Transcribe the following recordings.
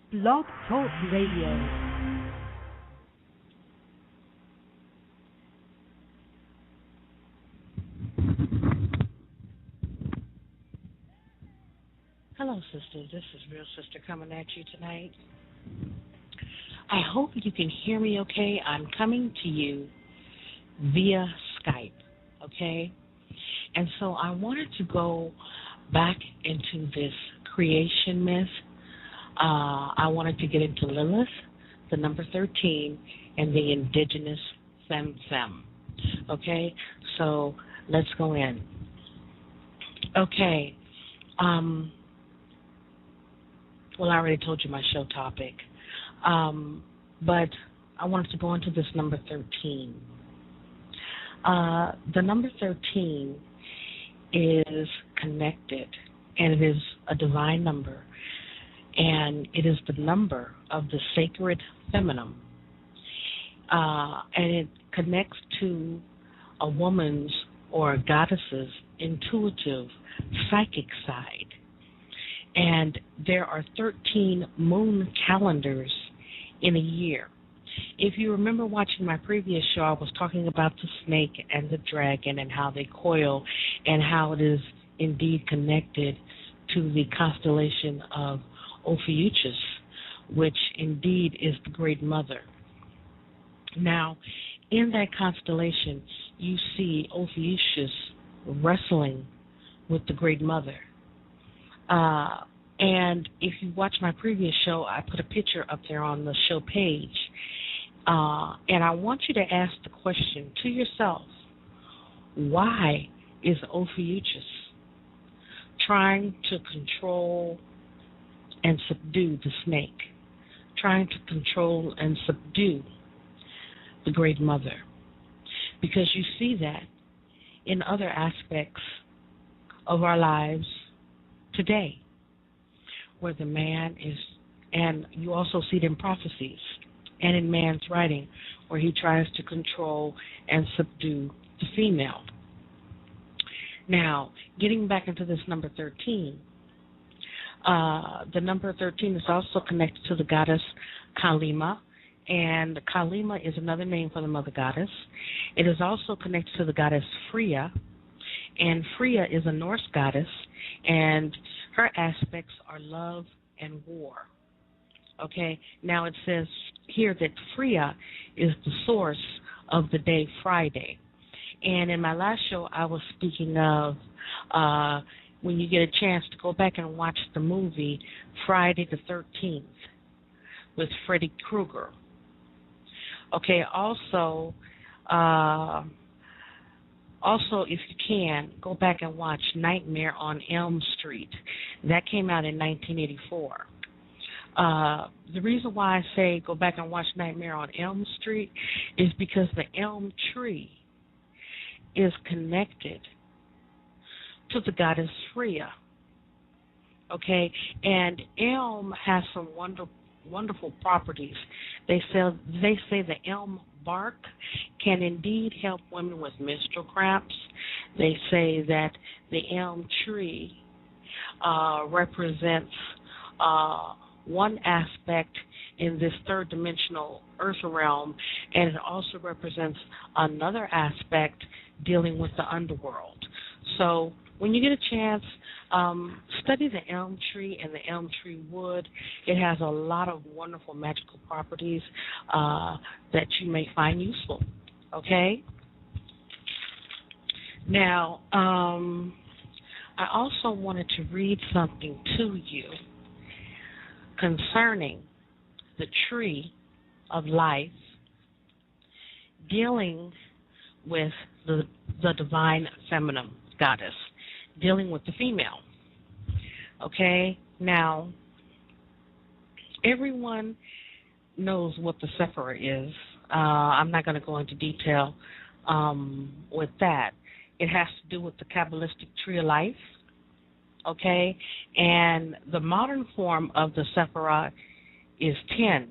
Blog Talk Radio. Hello, sisters. This is Real Sister coming at you tonight. I hope you can hear me okay. I'm coming to you via Skype, okay? And so I wanted to go back into this creation myth. I wanted to get into Lilith, the number 13, and the Indigenous FEM2. Okay? So let's go in. Okay. Well, I already told you my show topic. But I wanted to go into this number 13. The number 13 is connected, and it is a divine number, and it is the number of the sacred feminine, and it connects to a woman's or a goddess's intuitive, psychic side. And there are 13 moon calendars in a year. If you remember watching my previous show, I was talking about the snake and the dragon and how they coil and how it is indeed connected to the constellation of Ophiuchus, which indeed is the Great Mother. Now, in that constellation, you see Ophiuchus wrestling with the Great Mother. And if you watch my previous show, I put a picture up there on the show page. And I want you to ask the question to yourself, why is Ophiuchus trying to control and subdue the snake, trying to control and subdue the Great Mother? Because you see that in other aspects of our lives today, where the man is, and you also see it in prophecies and in man's writing, where he tries to control and subdue the female. Now, getting back into this number 13, the number 13 is also connected to the goddess Kalima, and Kalima is another name for the mother goddess. It is also connected to the goddess Freia, and Freia is a Norse goddess, and her aspects are love and war. Okay, now it says here that Freia is the source of the day Friday. And in my last show, I was speaking of when you get a chance to go back and watch the movie Friday the 13th with Freddy Krueger. Okay, also, if you can, go back and watch Nightmare on Elm Street. That came out in 1984. The reason why I say go back and watch Nightmare on Elm Street is because the elm tree is connected to the goddess Freia. Okay, and elm has some wonderful properties. They say the elm bark can indeed help women with menstrual cramps. They say that the elm tree represents one aspect in this third dimensional earth realm, and it also represents another aspect dealing with the underworld. So when you get a chance, study the elm tree and the elm tree wood. It has a lot of wonderful magical properties that you may find useful. Okay? Now, I also wanted to read something to you concerning the tree of life, dealing with the divine feminine goddess, dealing with the female. Okay? Now, everyone knows what the Sephira is. I'm not going to go into detail with that. It has to do with the Kabbalistic tree of life. Okay? And the modern form of the Sephira is 10,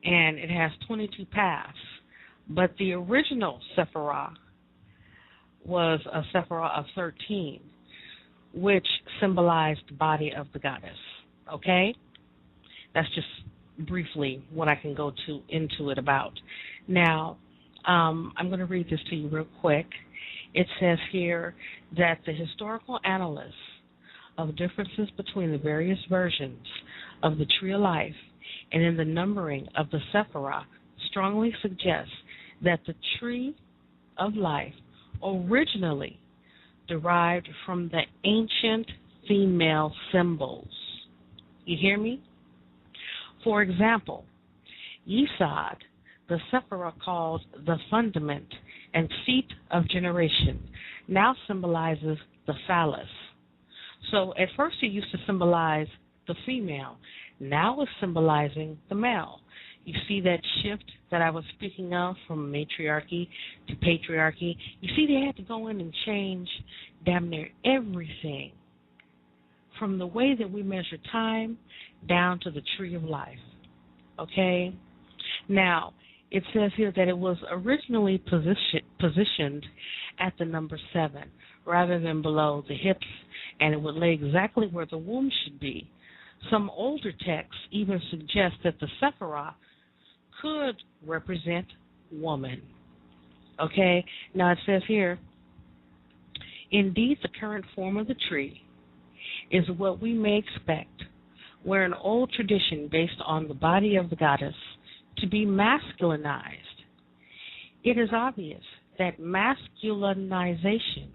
and it has 22 paths. But the original Sephira was a Sephira of 13, which symbolized the body of the goddess. Okay? That's just briefly what I can go into it about. Now, I'm going to read this to you real quick. It says here that the historical analysis of differences between the various versions of the Tree of Life and in the numbering of the Sephirah strongly suggests that the Tree of Life originally derived from the ancient female symbols. You hear me? For example, Yesod, the Sephirah called the fundament and seat of generation, now symbolizes the phallus. So at first it used to symbolize the female. Now it's symbolizing the male. You see that shift that I was speaking of from matriarchy to patriarchy? You see they had to go in and change damn near everything, from the way that we measure time down to the Tree of Life. Okay? Now, it says here that it was originally positioned at the number 7 rather than below the hips, and it would lay exactly where the womb should be. Some older texts even suggest that the Sephirah could represent woman. Okay? Now it says here, indeed the current form of the tree is what we may expect, where an old tradition based on the body of the goddess to be masculinized. It is obvious that masculinization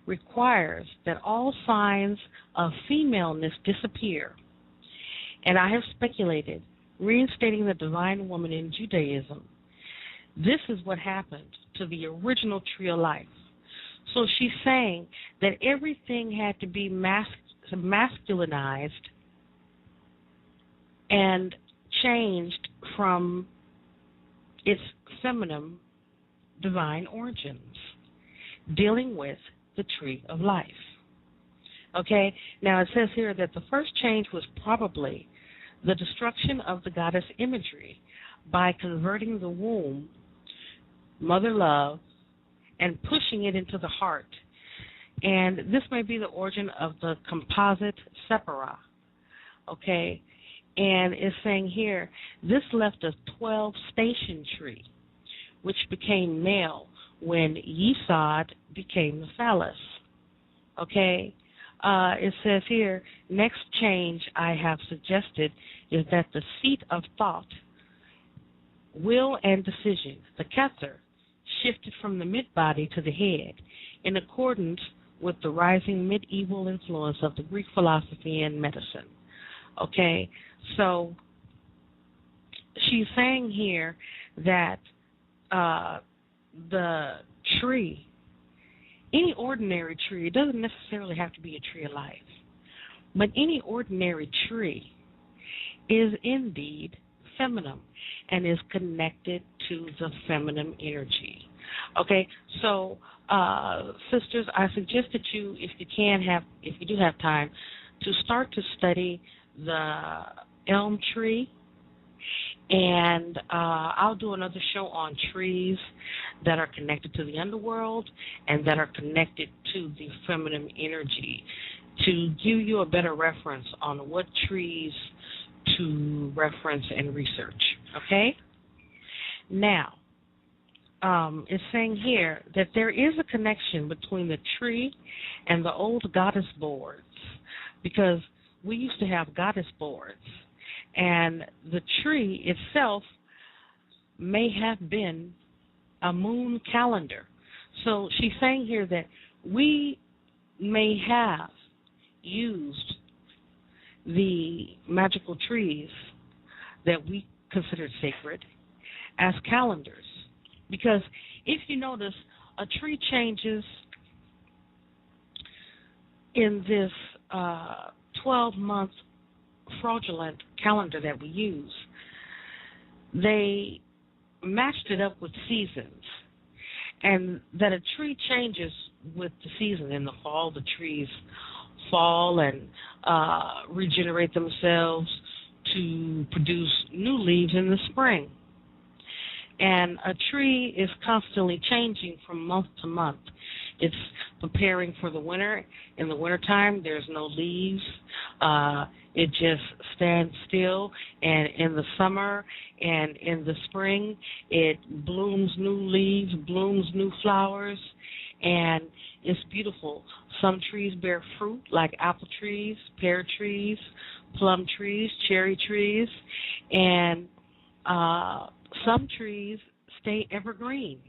requires that all signs of femaleness disappear, and I have speculated, reinstating the divine woman in Judaism. This is what happened to the original Tree of Life. So she's saying that everything had to be masculinized and changed from its feminine divine origins, dealing with the Tree of Life. Okay, now it says here that the first change was probably the destruction of the goddess imagery by converting the womb, mother love, and pushing it into the heart. And this may be the origin of the composite Sephirah. Okay, and it's saying here, this left a 12-station tree, which became male when Yesod became the phallus. Okay, it says here, next change I have suggested is that the seat of thought, will, and decision, the Kether, shifted from the mid-body to the head in accordance with the rising medieval influence of the Greek philosophy and medicine. Okay, so she's saying here that the tree, any ordinary tree, it doesn't necessarily have to be a tree of life, but any ordinary tree is indeed feminine and is connected to the feminine energy. Okay, so sisters, I suggest that you, if you do have time, to start to study the elm tree, and I'll do another show on trees that are connected to the underworld and that are connected to the feminine energy, to give you a better reference on what trees to reference and research. Okay? Now, it's saying here that there is a connection between the tree and the old goddess boards, because we used to have goddess boards, and the tree itself may have been a moon calendar. So she's saying here that we may have used the magical trees that we considered sacred as calendars. Because if you notice, a tree changes in this 12-month fraudulent calendar that we use. They matched it up with seasons, and that a tree changes with the season. In the fall, the trees fall and regenerate themselves to produce new leaves in the spring. And a tree is constantly changing from month to month. It's preparing for the winter. In the wintertime, there's no leaves. It just stands still. And in the summer and in the spring, it blooms new leaves, blooms new flowers, and it's beautiful. Some trees bear fruit, like apple trees, pear trees, plum trees, cherry trees, and some trees stay evergreen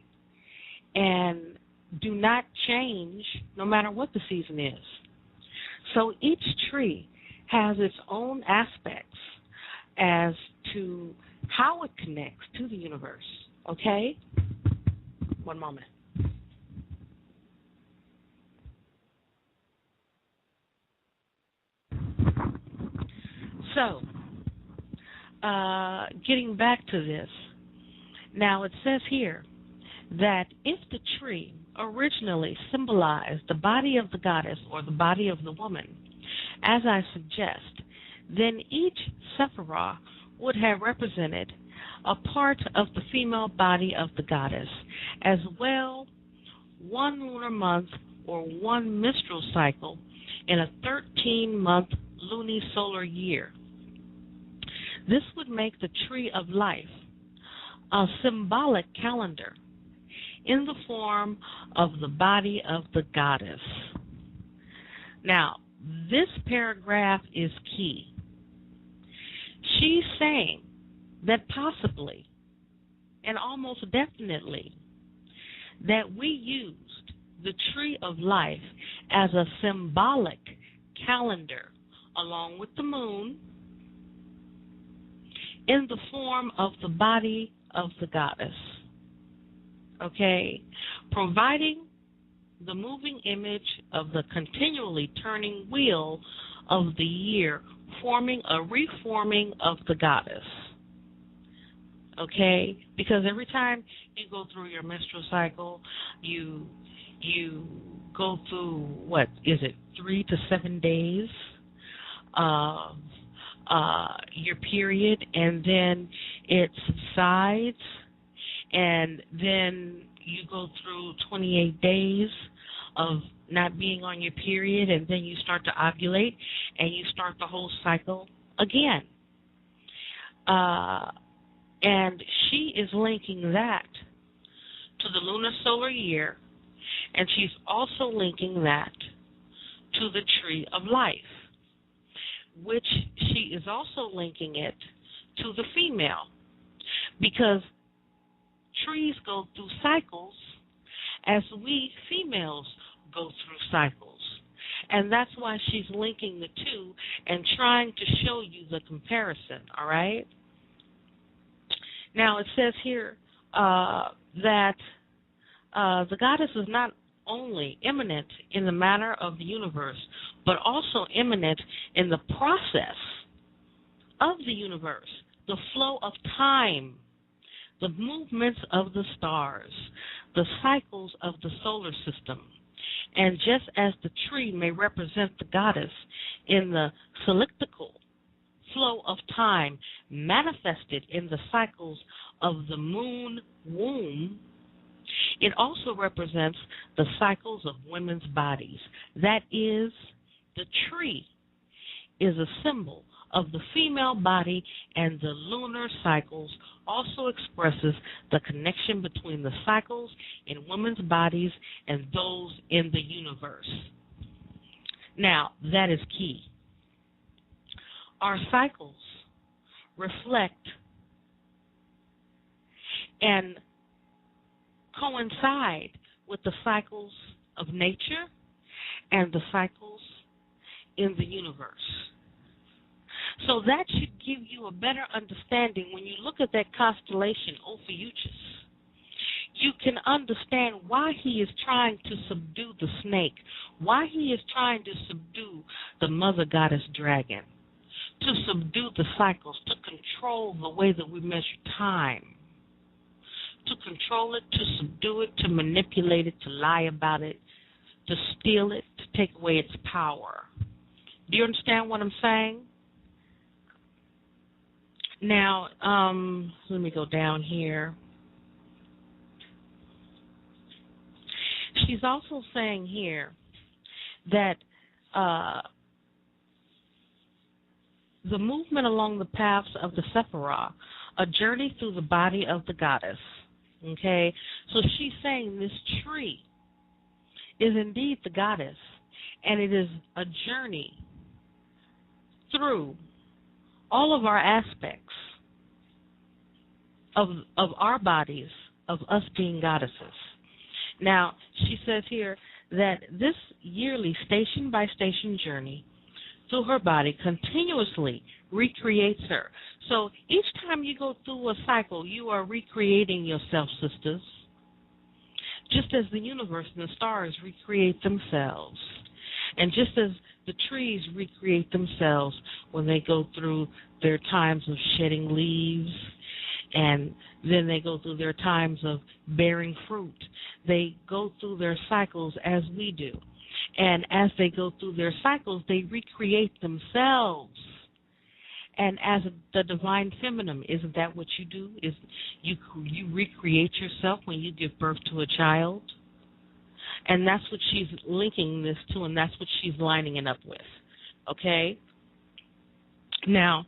and do not change no matter what the season is. So each tree has its own aspects as to how it connects to the universe, okay? One moment. So, getting back to this, now it says here that if the tree originally symbolized the body of the goddess or the body of the woman, as I suggest, then each Sephiroth would have represented a part of the female body of the goddess, as well one lunar month or one menstrual cycle in a 13-month lunisolar year. This would make the tree of life a symbolic calendar in the form of the body of the goddess. Now, this paragraph is key. She's saying that possibly and almost definitely that we used the tree of life as a symbolic calendar along with the moon in the form of the body of the goddess, okay, providing the moving image of the continually turning wheel of the year, forming a reforming of the goddess, okay, because every time you go through your menstrual cycle, you go through, what is it, 3 to 7 days of your period, and then it subsides, and then you go through 28 days of not being on your period, and then you start to ovulate, and you start the whole cycle again. And she is linking that to the lunar solar year, and she's also linking that to the tree of life, which she is also linking it to the female, because trees go through cycles as we females go through cycles. And that's why she's linking the two and trying to show you the comparison, all right? Now, it says here that the goddess is not only immanent in the matter of the universe, but also immanent in the process of the universe, the flow of time, the movements of the stars, the cycles of the solar system. And just as the tree may represent the goddess in the cyclical flow of time manifested in the cycles of the moon womb, it also represents the cycles of women's bodies. That is, the tree is a symbol of the female body, and the lunar cycles also expresses the connection between the cycles in women's bodies and those in the universe. Now, that is key. Our cycles reflect and coincide with the cycles of nature and the cycles in the universe. So that should give you a better understanding when you look at that constellation, Ophiuchus. You can understand why he is trying to subdue the snake, why he is trying to subdue the mother goddess dragon, to subdue the cycles, to control the way that we measure time, to control it, to subdue it, to manipulate it, to lie about it, to steal it, to take away its power. Do you understand what I'm saying? Now, let me go down here. She she's also saying here that the movement along the paths of the Sephirah, a journey through the body of the goddess. Okay? So she's saying this tree is indeed the goddess, and it is a journey through all of our aspects of our bodies, of us being goddesses. Now, she says here that this yearly station-by-station journey through her body continuously recreates her. So each time you go through a cycle, you are recreating yourself, sisters, just as the universe and the stars recreate themselves, and just as the trees recreate themselves when they go through their times of shedding leaves, and then they go through their times of bearing fruit. They go through their cycles as we do. And as they go through their cycles, they recreate themselves. And as the divine feminine, isn't that what you do? Is you recreate yourself when you give birth to a child? And that's what she's linking this to, and that's what she's lining it up with. Okay? Now,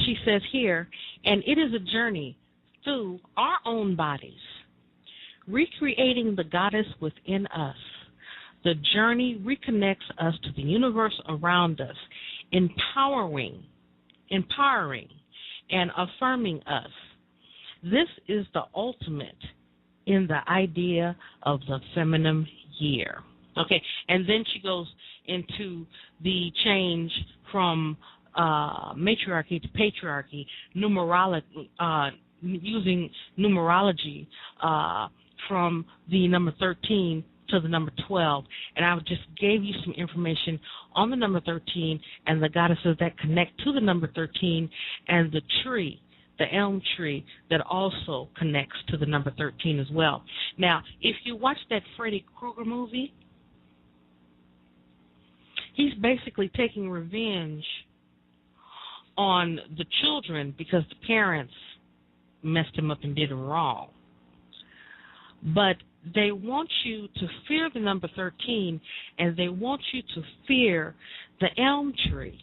she says here, and it is a journey through our own bodies, recreating the goddess within us. The journey reconnects us to the universe around us, empowering, and affirming us. This is the ultimate in the idea of the feminine year. Okay, and then she goes into the change from matriarchy to patriarchy, using numerology from the number 13 to the number 12. And I just gave you some information on the number 13 and the goddesses that connect to the number 13, and the tree, the elm tree, that also connects to the number 13 as well. Now, if you watch that Freddy Krueger movie, he's basically taking revenge on the children because the parents messed him up and did him wrong. But they want you to fear the number 13, and they want you to fear the elm tree.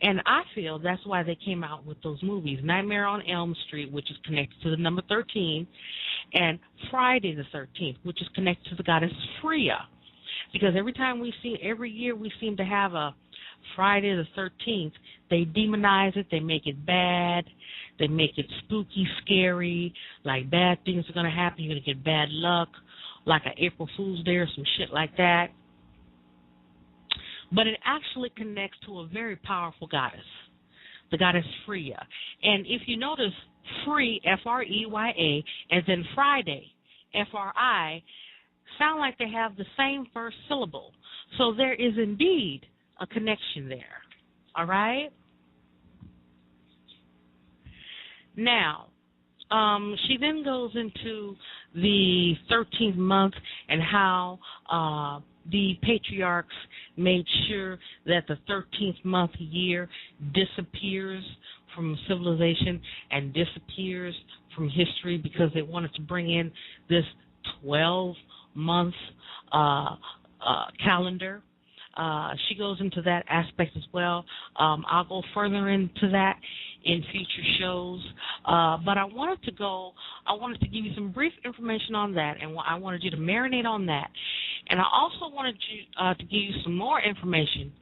And I feel that's why they came out with those movies, Nightmare on Elm Street, which is connected to the number 13, and Friday the 13th, which is connected to the goddess Freia. Because every year we seem to have a Friday the 13th, they demonize it, they make it bad, they make it spooky, scary, like bad things are going to happen, you're going to get bad luck, like an April Fool's Day or some shit like that. But it actually connects to a very powerful goddess, the goddess Freia. And if you notice, Free, F-R-E-Y-A, and then Friday, F-R-I, sound like they have the same first syllable. So there is indeed a connection there, all right? Now, she then goes into the 13th month and how the patriarchs made sure that the 13th month year disappears from civilization and disappears from history because they wanted to bring in this 12-month calendar. She goes into that aspect as well. I'll go further into that in future shows. But I wanted to give you some brief information on that, and I wanted you to marinate on that. And I also wanted you to give you some more information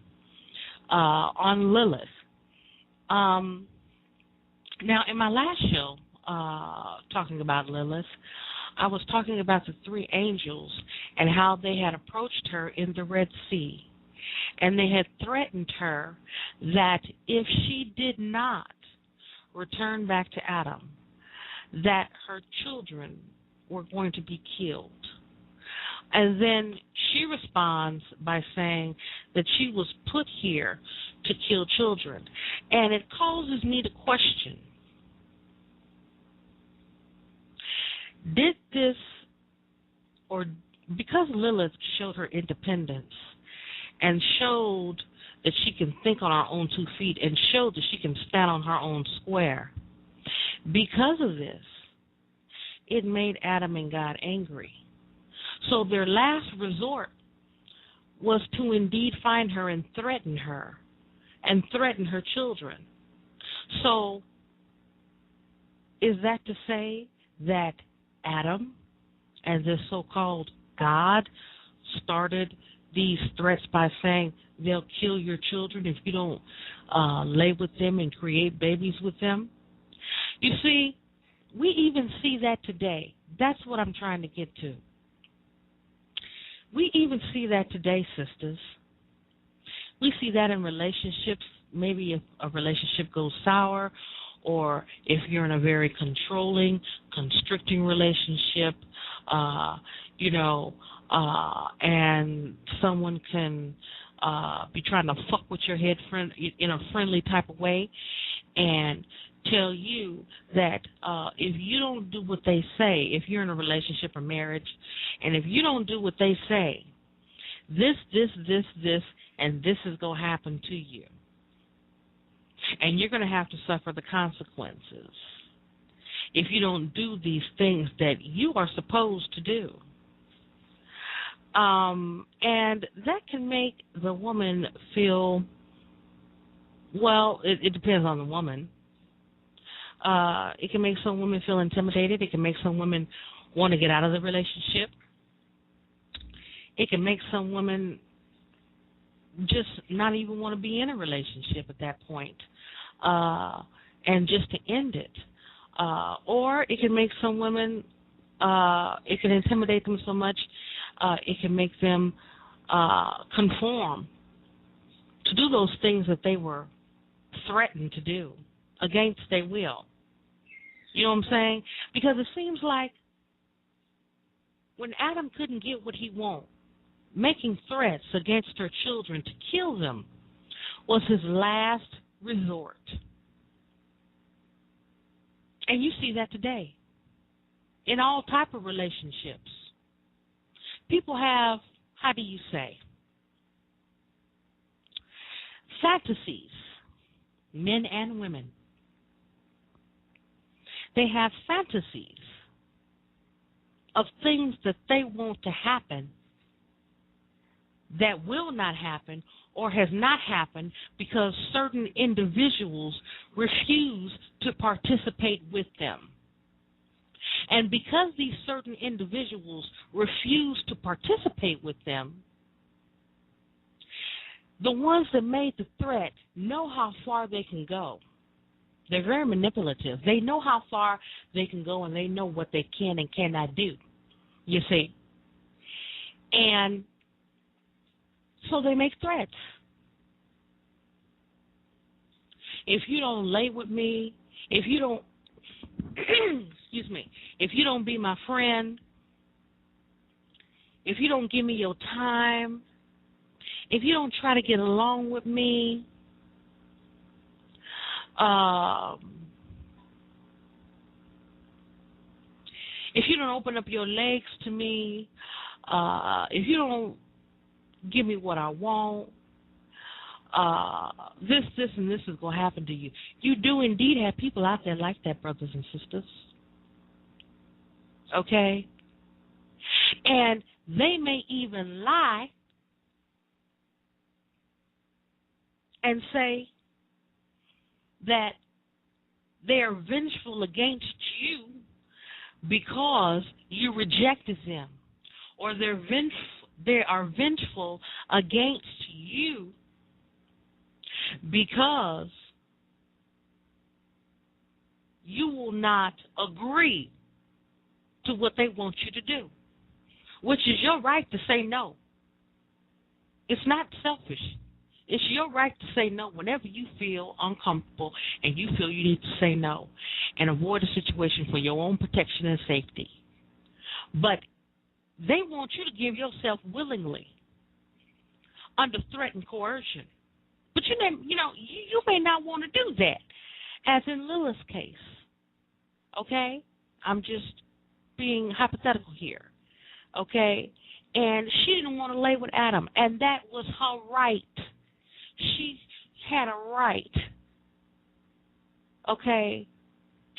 on Lilith. Now, in my last show, talking about Lilith, I was talking about the three angels and how they had approached her in the Red Sea. And they had threatened her that if she did not return back to Adam, that her children were going to be killed. And then she responds by saying that she was put here to kill children. And it causes me to question, did this, or because Lilith showed her independence and showed that she can think on her own 2 feet and showed that she can stand on her own square, because of this, it made Adam and God angry. So their last resort was to indeed find her and threaten her children. So is that to say that Adam and this so-called God started these threats by saying they'll kill your children if you don't lay with them and create babies with them? You see, we even see that today. That's what I'm trying to get to. We even see that today, sisters. We see that in relationships. Maybe if a relationship goes sour, or if you're in a very controlling, constricting relationship, and someone can be trying to fuck with your head in a friendly type of way and tell you that if you don't do what they say, if you're in a relationship or marriage, and if you don't do what they say, this, and this is going to happen to you. And you're going to have to suffer the consequences if you don't do these things that you are supposed to do. And that can make the woman feel, well, it depends on the woman. It can make some women feel intimidated. It can make some women want to get out of the relationship. It can make some women just not even want to be in a relationship at that point, and just to end it. Or it can make some women, it can intimidate them so much, it can make them conform to do those things that they were threatened to do against their will. You know what I'm saying? Because it seems like when Adam couldn't get what he wanted, making threats against her children to kill them was his last resort. And you see that today in all type of relationships. People have, how do you say, fantasies, men and women. They have fantasies of things that they want to happen that will not happen or has not happened because certain individuals refuse to participate with them. And because these certain individuals refuse to participate with them, the ones that made the threat know how far they can go. They're very manipulative. They know how far they can go, and they know what they can and cannot do, you see. And so they make threats. If you don't lay with me, if you don't, excuse me, if you don't be my friend, if you don't give me your time, if you don't try to get along with me, if you don't open up your legs to me, if you don't give me what I want, this, and this is going to happen to you. You do indeed have people out there like that, brothers and sisters. Okay? And they may even lie and say that they are vengeful against you because you rejected them, or they are vengeful against you because you will not agree to what they want you to do, which is your right to say no. It's not selfish. It's your right to say no whenever you feel uncomfortable and you feel you need to say no and avoid a situation for your own protection and safety. But they want you to give yourself willingly under threat and coercion. But you may not want to do that, as in Lilith's case. Okay? I'm just being hypothetical here. Okay? And she didn't want to lay with Adam, and that was her right. She had a right. Okay?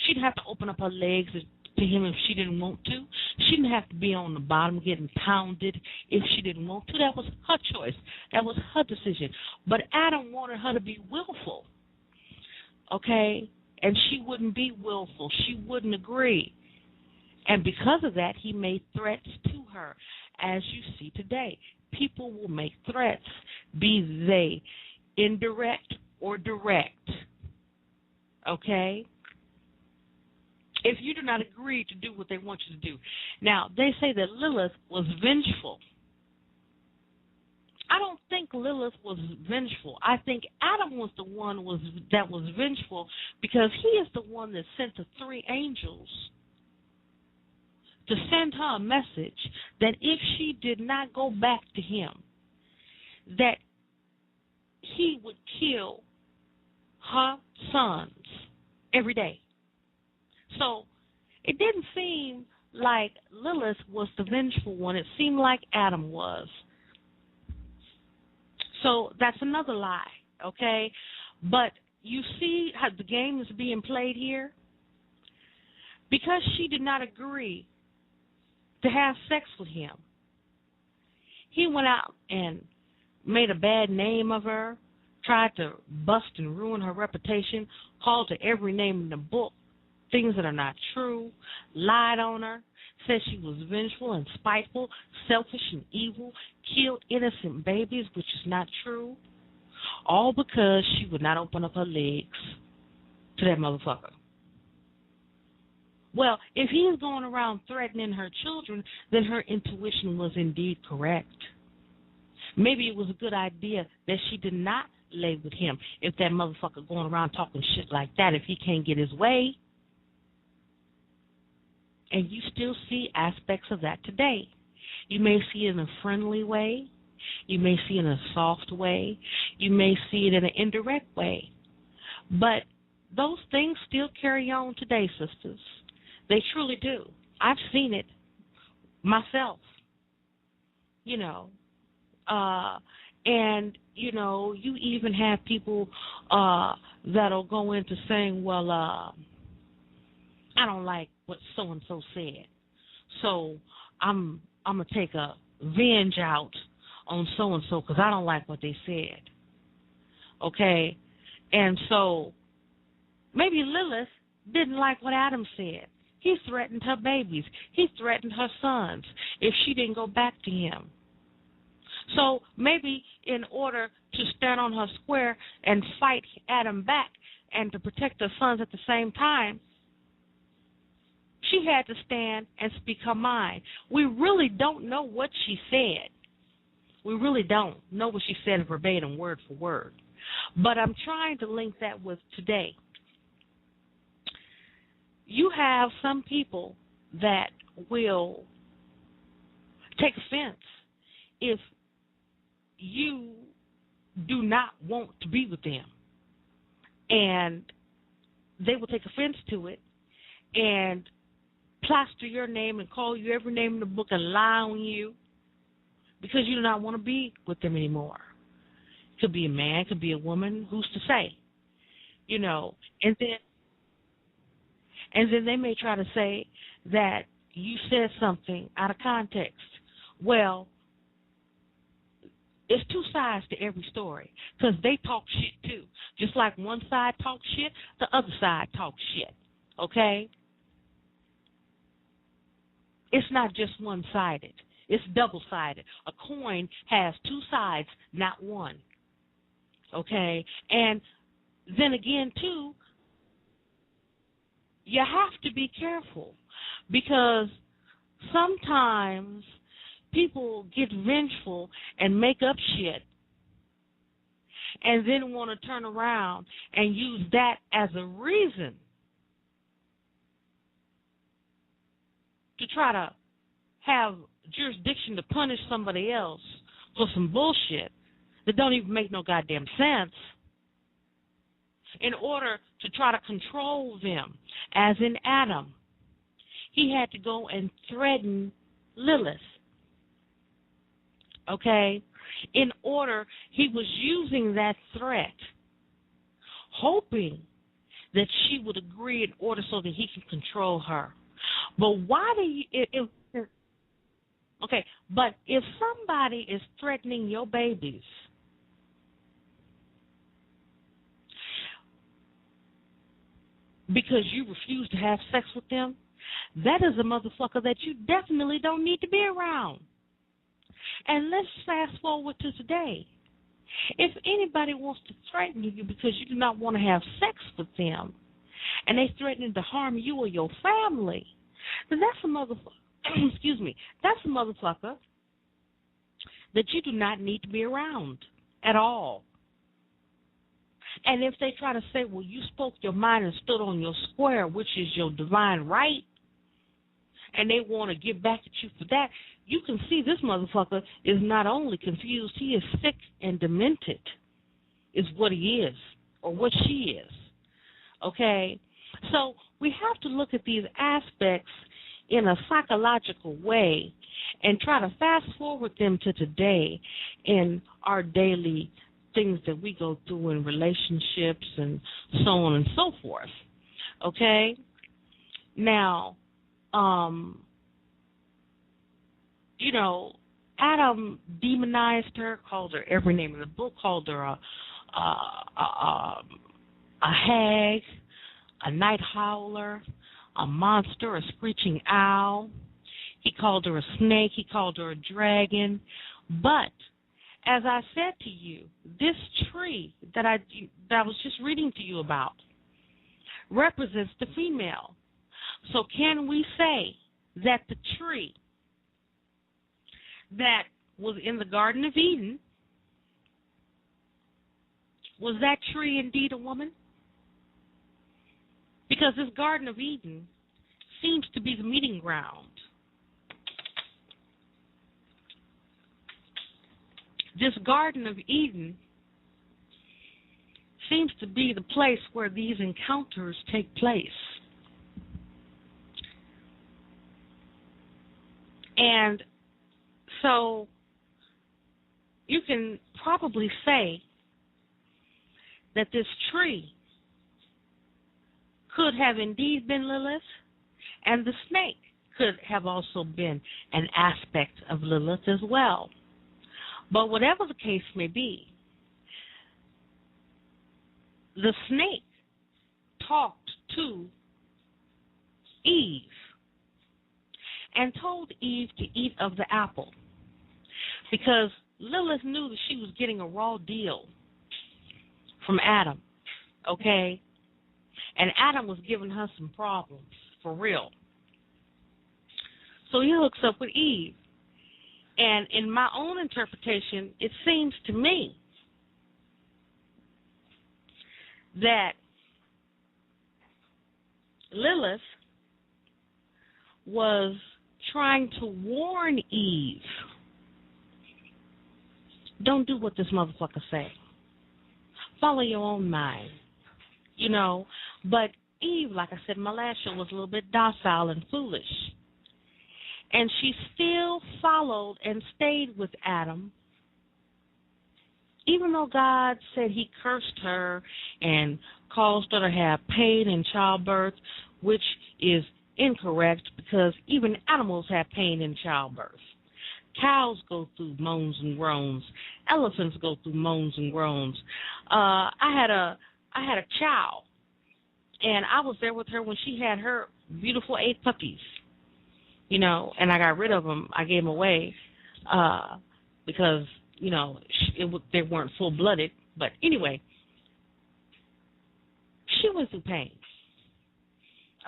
She'd have to open up her legs to him if she didn't want to. She didn't have to be on the bottom getting pounded if she didn't want to. That was her choice. That was her decision. But Adam wanted her to be willful, okay? And she wouldn't be willful. She wouldn't agree. And because of that, he made threats to her, as you see today. People will make threats, be they indirect or direct, okay? If you do not agree to do what they want you to do. Now, they say that Lilith was vengeful. I don't think Lilith was vengeful. I think Adam was the one that was vengeful, because he is the one that sent the 3 angels to send her a message that if she did not go back to him, that he would kill her sons every day. So it didn't seem like Lilith was the vengeful one. It seemed like Adam was. So that's another lie, okay? But you see how the game is being played here? Because she did not agree to have sex with him, he went out and made a bad name of her, tried to bust and ruin her reputation, called her every name in the book, things that are not true, lied on her, said she was vengeful and spiteful, selfish and evil, killed innocent babies, which is not true, all because she would not open up her legs to that motherfucker. Well, if he is going around threatening her children, then her intuition was indeed correct. Maybe it was a good idea that she did not lay with him if that motherfucker going around talking shit like that, if he can't get his way. And you still see aspects of that today. You may see it in a friendly way. You may see it in a soft way. You may see it in an indirect way. But those things still carry on today, sisters. They truly do. I've seen it myself, you know. And, you know, you even have people that'll go into saying, well, I don't like what so-and-so said, so I'm going to take a venge out on so-and-so because I don't like what they said, okay? And so maybe Lilith didn't like what Adam said. He threatened her babies. He threatened her sons if she didn't go back to him. So maybe in order to stand on her square and fight Adam back and to protect her sons at the same time, she had to stand and speak her mind. We really don't know what she said. We really don't know what she said verbatim, word for word. But I'm trying to link that with today. You have some people that will take offense if you do not want to be with them. And they will take offense to it and plaster your name and call you every name in the book and lie on you because you do not want to be with them anymore. It could be a man, it could be a woman, who's to say? You know, and then they may try to say that you said something out of context. Well, there's 2 sides to every story because they talk shit too. Just like one side talks shit, the other side talks shit, okay? It's not just one-sided. It's double-sided. A coin has 2 sides, not one, okay? And then again, too, you have to be careful because sometimes people get vengeful and make up shit and then want to turn around and use that as a reason to try to have jurisdiction to punish somebody else for some bullshit that don't even make no goddamn sense in order to try to control them, as in Adam. He had to go and threaten Lilith, okay? In order, he was using that threat, hoping that she would agree in order so that he can control her. But why do you, okay, but if somebody is threatening your babies, because you refuse to have sex with them, that is a motherfucker that you definitely don't need to be around. And let's fast forward to today. If anybody wants to threaten you because you do not want to have sex with them, and they threaten to harm you or your family, then that's a motherfucker. Excuse me. That's a motherfucker that you do not need to be around at all. And if they try to say, well, you spoke your mind and stood on your square, which is your divine right, and they want to get back at you for that, you can see this motherfucker is not only confused, he is sick and demented, is what he is, or what she is. Okay? So we have to look at these aspects in a psychological way and try to fast forward them to today in our daily things that we go through in relationships and so on and so forth. Okay? Now, you know, Adam demonized her, called her every name in the book, called her a hag, a night howler, a monster, a screeching owl. He called her a snake. He called her a dragon. But as I said to you, this tree that I was just reading to you about represents the female. So can we say that the tree that was in the Garden of Eden, was that tree indeed a woman? Because this Garden of Eden seems to be the meeting ground. This Garden of Eden seems to be the place where these encounters take place. And so you can probably say that this tree could have indeed been Lilith, and the snake could have also been an aspect of Lilith as well. But whatever the case may be, the snake talked to Eve and told Eve to eat of the apple because Lilith knew that she was getting a raw deal from Adam, okay? And Adam was giving her some problems, for real. So he hooks up with Eve. And in my own interpretation, it seems to me that Lilith was trying to warn Eve, don't do what this motherfucker say. Follow your own mind, you know. But Eve, like I said in my last show, was a little bit docile and foolish. And she still followed and stayed with Adam, even though God said he cursed her and caused her to have pain in childbirth, which is incorrect because even animals have pain in childbirth. Cows go through moans and groans. Elephants go through moans and groans. I had a chow, and I was there with her when she had her beautiful 8 puppies. You know, and I got rid of them. I gave them away because, you know, they weren't full-blooded. But anyway, she went through pain.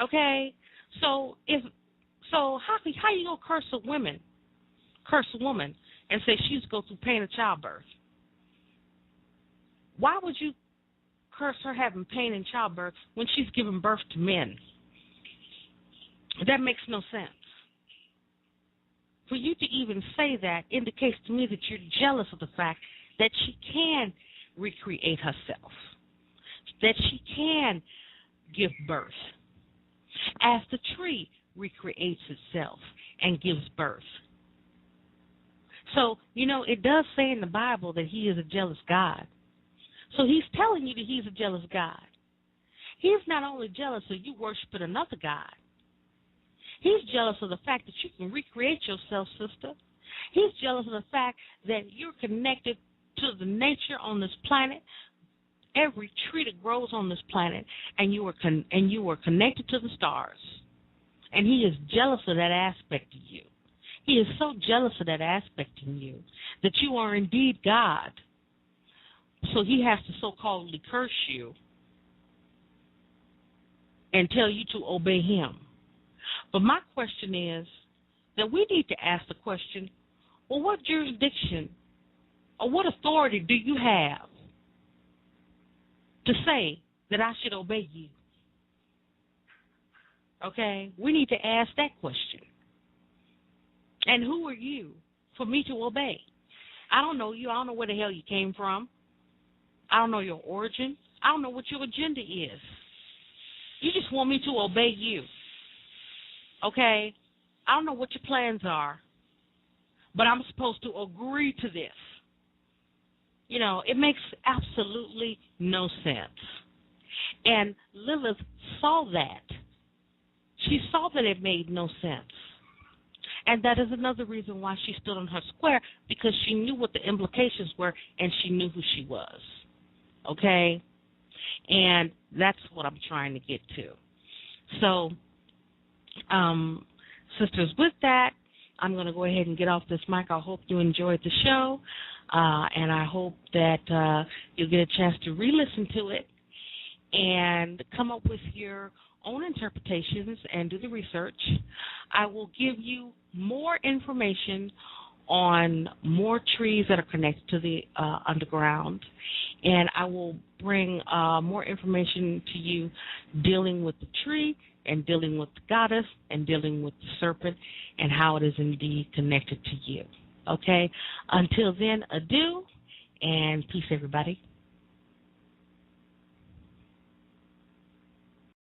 Okay? So how you gonna curse a woman and say she's go through pain of childbirth? Why would you curse her having pain in childbirth when she's giving birth to men? That makes no sense. For you to even say that indicates to me that you're jealous of the fact that she can recreate herself, that she can give birth, as the tree recreates itself and gives birth. So, you know, it does say in the Bible that he is a jealous God. So he's telling you that he's a jealous God. He's not only jealous of you worshiping another God. He's jealous of the fact that you can recreate yourself, sister. He's jealous of the fact that you're connected to the nature on this planet, every tree that grows on this planet, and you are connected to the stars. And he is jealous of that aspect of you. He is so jealous of that aspect in you that you are indeed God. So he has to so-calledly curse you and tell you to obey him. But my question is that we need to ask the question, well, what jurisdiction or what authority do you have to say that I should obey you? Okay? We need to ask that question. And who are you for me to obey? I don't know you. I don't know where the hell you came from. I don't know your origin. I don't know what your agenda is. You just want me to obey you. Okay? I don't know what your plans are, but I'm supposed to agree to this. You know, it makes absolutely no sense. And Lilith saw that. She saw that it made no sense. And that is another reason why she stood on her square, because she knew what the implications were and she knew who she was. Okay? And that's what I'm trying to get to. So, sisters, with that, I'm going to go ahead and get off this mic. I hope you enjoyed the show, and I hope that you'll get a chance to re-listen to it and come up with your own interpretations and do the research. I will give you more information on more trees that are connected to the underground, and I will bring more information to you dealing with the tree and dealing with the goddess and dealing with the serpent and how it is indeed connected to you. Okay? Until then, adieu, and peace, everybody.